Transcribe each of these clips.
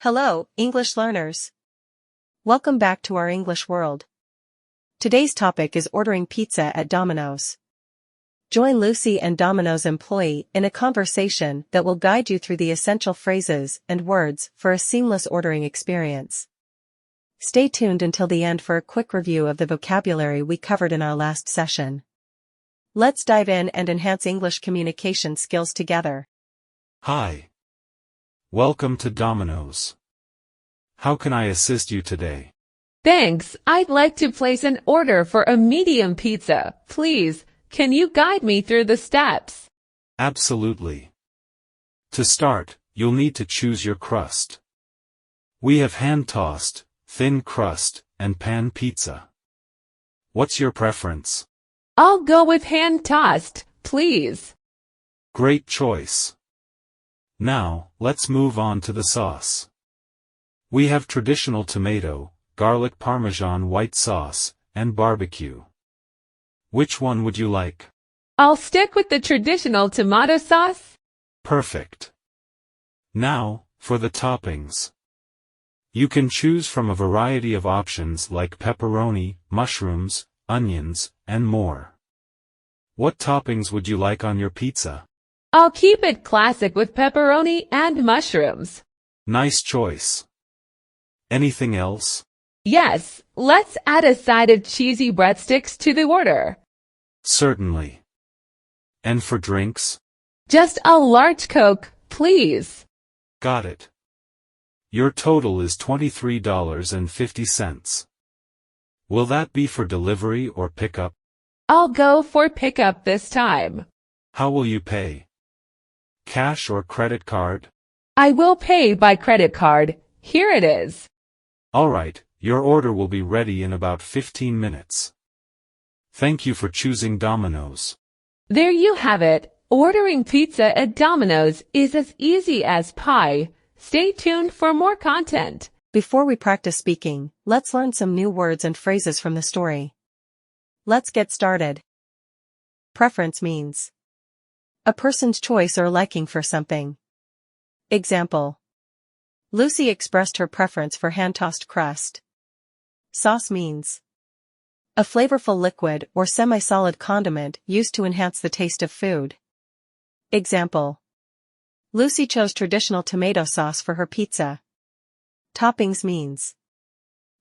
Hello, English learners. Welcome back to our English world. Today's topic is ordering pizza at Domino's. Join Lucy and Domino's employee in a conversation that will guide you through the essential phrases and words for a seamless ordering experience. Stay tuned until the end for a quick review of the vocabulary we covered in our last session. Let's dive in and enhance English communication skills together. Hi. Welcome to Domino's. How can I assist you today? Thanks. I'd like to place an order for a medium pizza. Please, can you guide me through the steps? Absolutely. To start, you'll need to choose your crust. We have hand-tossed, thin crust, and pan pizza. What's your preference? I'll go with hand-tossed, please. Great choice. Now, let's move on to the sauce. We have traditional tomato, garlic parmesan white sauce, and barbecue. Which one would you like? I'll stick with the traditional tomato sauce. Perfect. Now, for the toppings. You can choose from a variety of options like pepperoni, mushrooms, onions, and more. What toppings would you like on your pizza? I'll keep it classic with pepperoni and mushrooms. Nice choice. Anything else? Yes, let's add a side of cheesy breadsticks to the order. Certainly. And for drinks? Just a large Coke, please. Got it. Your total is $23.50. Will that be for delivery or pickup? I'll go for pickup this time. How will you pay? Cash or credit card? I will pay by credit card. Here it is. All right, your order will be ready in about 15 minutes. Thank you for choosing Domino's. There you have it. Ordering pizza at Domino's is as easy as pie. Stay tuned for more content. Before we practice speaking, let's learn some new words and phrases from the story. Let's get started. Preference means a person's choice or liking for something. Example: Lucy expressed her preference for hand-tossed crust. Sauce means a flavorful liquid or semi-solid condiment used to enhance the taste of food. Example: Lucy chose traditional tomato sauce for her pizza. Toppings means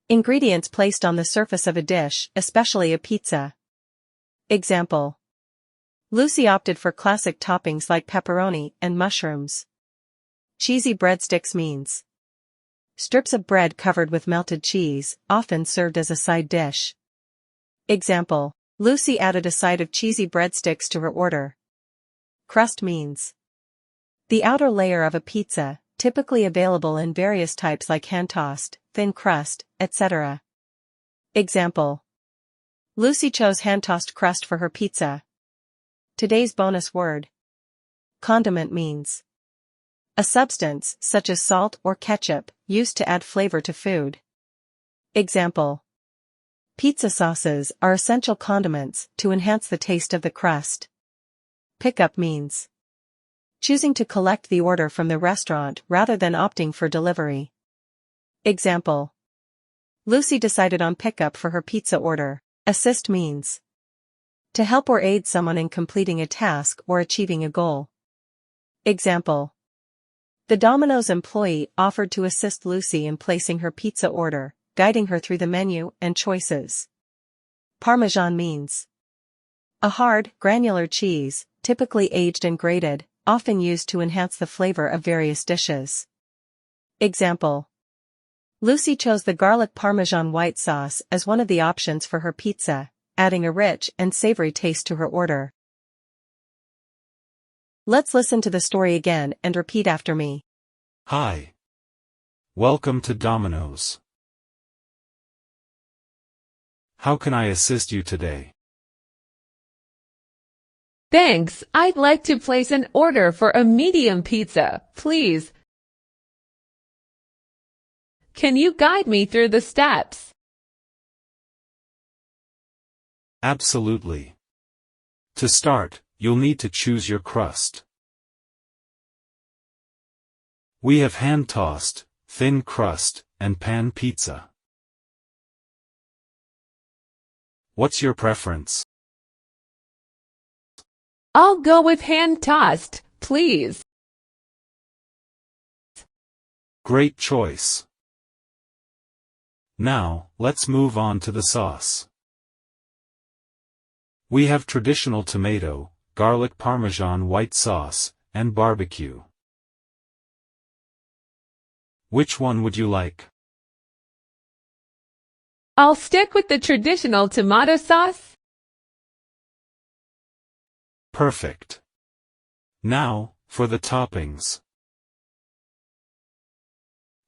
ingredients placed on the surface of a dish, especially a pizza. Example: Lucy opted for classic toppings like pepperoni and mushrooms. Cheesy breadsticks means strips of bread covered with melted cheese, often served as a side dish. Example: Lucy added a side of cheesy breadsticks to her order. Crust means the outer layer of a pizza, typically available in various types like hand-tossed, thin crust, etc. Example: Lucy chose hand-tossed crust for her pizza. Today's bonus word. Condiment means a substance, such as salt or ketchup, used to add flavor to food. Example: pizza sauces are essential condiments to enhance the taste of the crust. Pickup means choosing to collect the order from the restaurant rather than opting for delivery. Example: Lucy decided on pickup for her pizza order. Assist means to help or aid someone in completing a task or achieving a goal. Example: the Domino's employee offered to assist Lucy in placing her pizza order, guiding her through the menu and choices. Parmesan means a hard, granular cheese, typically aged and grated, often used to enhance the flavor of various dishes. Example: Lucy chose the garlic parmesan white sauce as one of the options for her pizza, adding a rich and savory taste to her order. Let's listen to the story again and repeat after me. Hi. Welcome to Domino's. How can I assist you today? Thanks. I'd like to place an order for a medium pizza, please. Can you guide me through the steps? Absolutely. To start, you'll need to choose your crust. We have hand-tossed, thin crust, and pan pizza. What's your preference? I'll go with hand-tossed, please. Great choice. Now, let's move on to the sauce. We have traditional tomato, garlic Parmesan white sauce, and barbecue. Which one would you like? I'll stick with the traditional tomato sauce. Perfect. Now, for the toppings.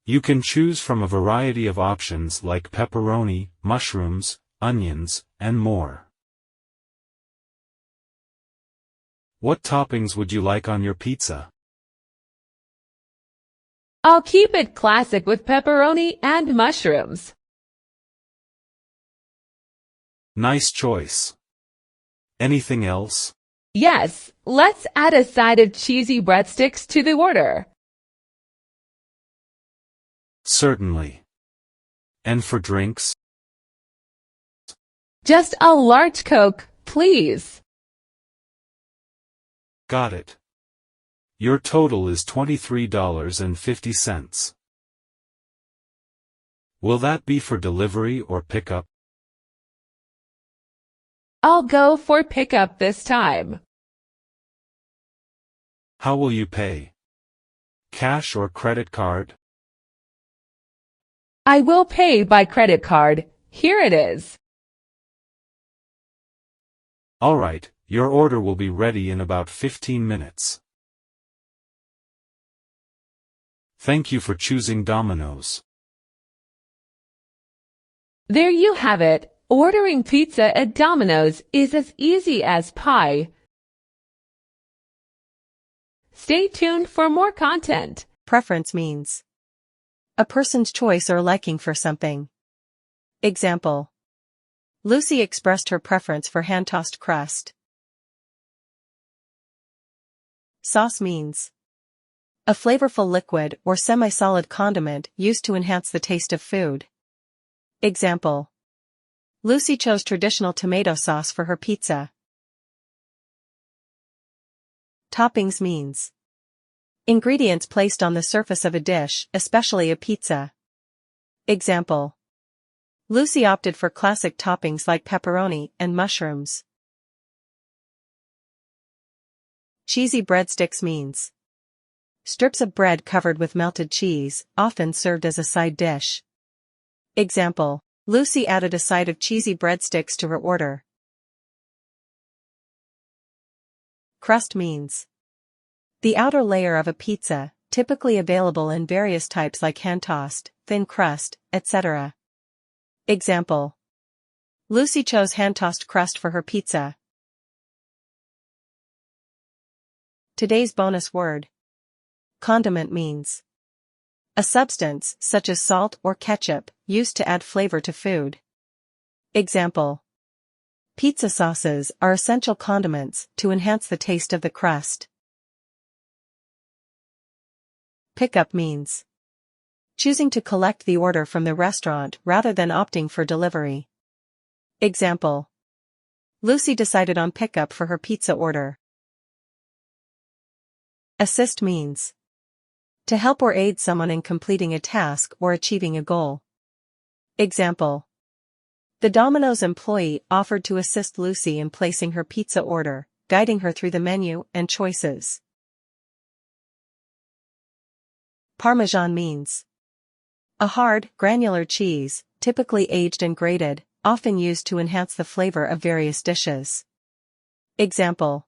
You can choose from a variety of options like pepperoni, mushrooms, onions, and more. What toppings would you like on your pizza? I'll keep it classic with pepperoni and mushrooms. Nice choice. Anything else? Yes, let's add a side of cheesy breadsticks to the order. Certainly. And for drinks? Just a large Coke, please. Got it. Your total is $23.50. Will that be for delivery or pickup? I'll go for pickup this time. How will you pay? Cash or credit card? I will pay by credit card. Here it is. All right, your order will be ready in about 15 minutes. Thank you for choosing Domino's. There you have it. Ordering pizza at Domino's is as easy as pie. Stay tuned for more content. Preference means a person's choice or liking for something. Example: Lucy expressed her preference for hand-tossed crust. Sauce means a flavorful liquid or semi-solid condiment used to enhance the taste of food. Example: Lucy chose traditional tomato sauce for her pizza. Toppings means ingredients placed on the surface of a dish, especially a pizza. Example: Lucy opted for classic toppings like pepperoni and mushrooms. Cheesy breadsticks means strips of bread covered with melted cheese, often served as a side dish. Example: Lucy added a side of cheesy breadsticks to her order. Crust means the outer layer of a pizza, typically available in various types like hand-tossed, thin crust, etc. Example: Lucy chose hand-tossed crust for her pizza. Today's bonus word. Condiment means a substance, such as salt or ketchup, used to add flavor to food. Example: Pizza sauces are essential condiments to enhance the taste of the crust. Pickup means choosing to collect the order from the restaurant rather than opting for delivery. Example: Lucy decided on pickup for her pizza order. Assist means to help or aid someone in completing a task or achieving a goal. Example: The Domino's employee offered to assist Lucy in placing her pizza order, guiding her through the menu and choices. Parmesan means a hard, granular cheese, typically aged and grated, often used to enhance the flavor of various dishes. Example: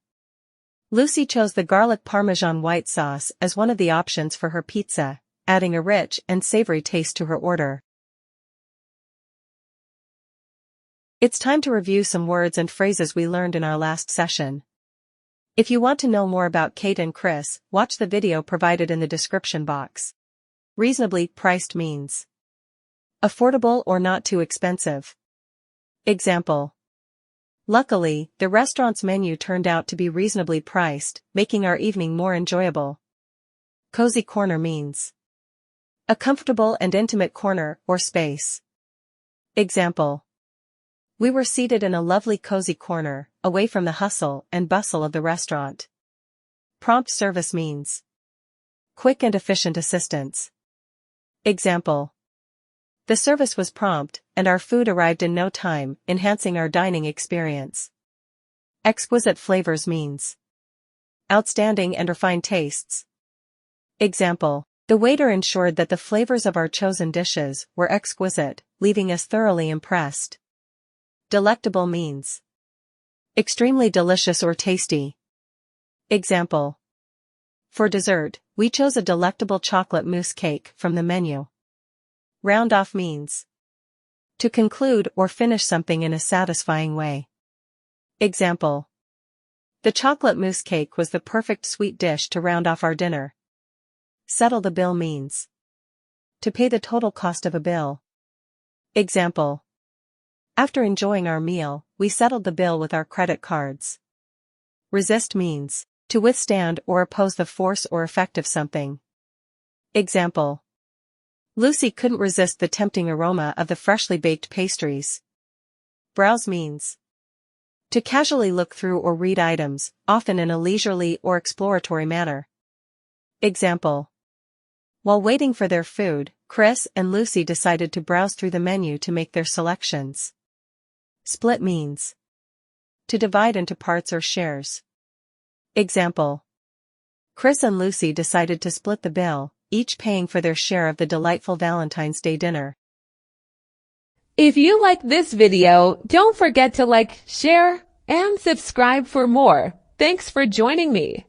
Lucy chose the garlic Parmesan white sauce as one of the options for her pizza, adding a rich and savory taste to her order. It's time to review some words and phrases we learned in our last session. If you want to know more about Kate and Chris, watch the video provided in the description box. Reasonably priced means affordable or not too expensive. Example: Luckily, the restaurant's menu turned out to be reasonably priced, making our evening more enjoyable. Cozy corner means A comfortable and intimate corner or space. Example. We were seated in a lovely cozy corner, away from the hustle and bustle of the restaurant. Prompt service means quick and efficient assistance. Example. The service was prompt, and our food arrived in no time, enhancing our dining experience. Exquisite flavors means outstanding and refined tastes. Example. The waiter ensured that the flavors of our chosen dishes were exquisite, leaving us thoroughly impressed. Delectable means extremely delicious or tasty. Example. For dessert, we chose a delectable chocolate mousse cake from the menu. Round off means to conclude or finish something in a satisfying way. Example. The chocolate mousse cake was the perfect sweet dish to round off our dinner. Settle the bill means to pay the total cost of a bill. Example. After enjoying our meal, we settled the bill with our credit cards. Resist means to withstand or oppose the force or effect of something. Example. Lucy couldn't resist the tempting aroma of the freshly baked pastries. Browse means to casually look through or read items, often in a leisurely or exploratory manner. Example. While waiting for their food, Chris and Lucy decided to browse through the menu to make their selections. Split means to divide into parts or shares. Example. Chris and Lucy decided to split the bill, each paying for their share of the delightful Valentine's Day dinner. If you like this video, don't forget to like, share, and subscribe for more. Thanks for joining me.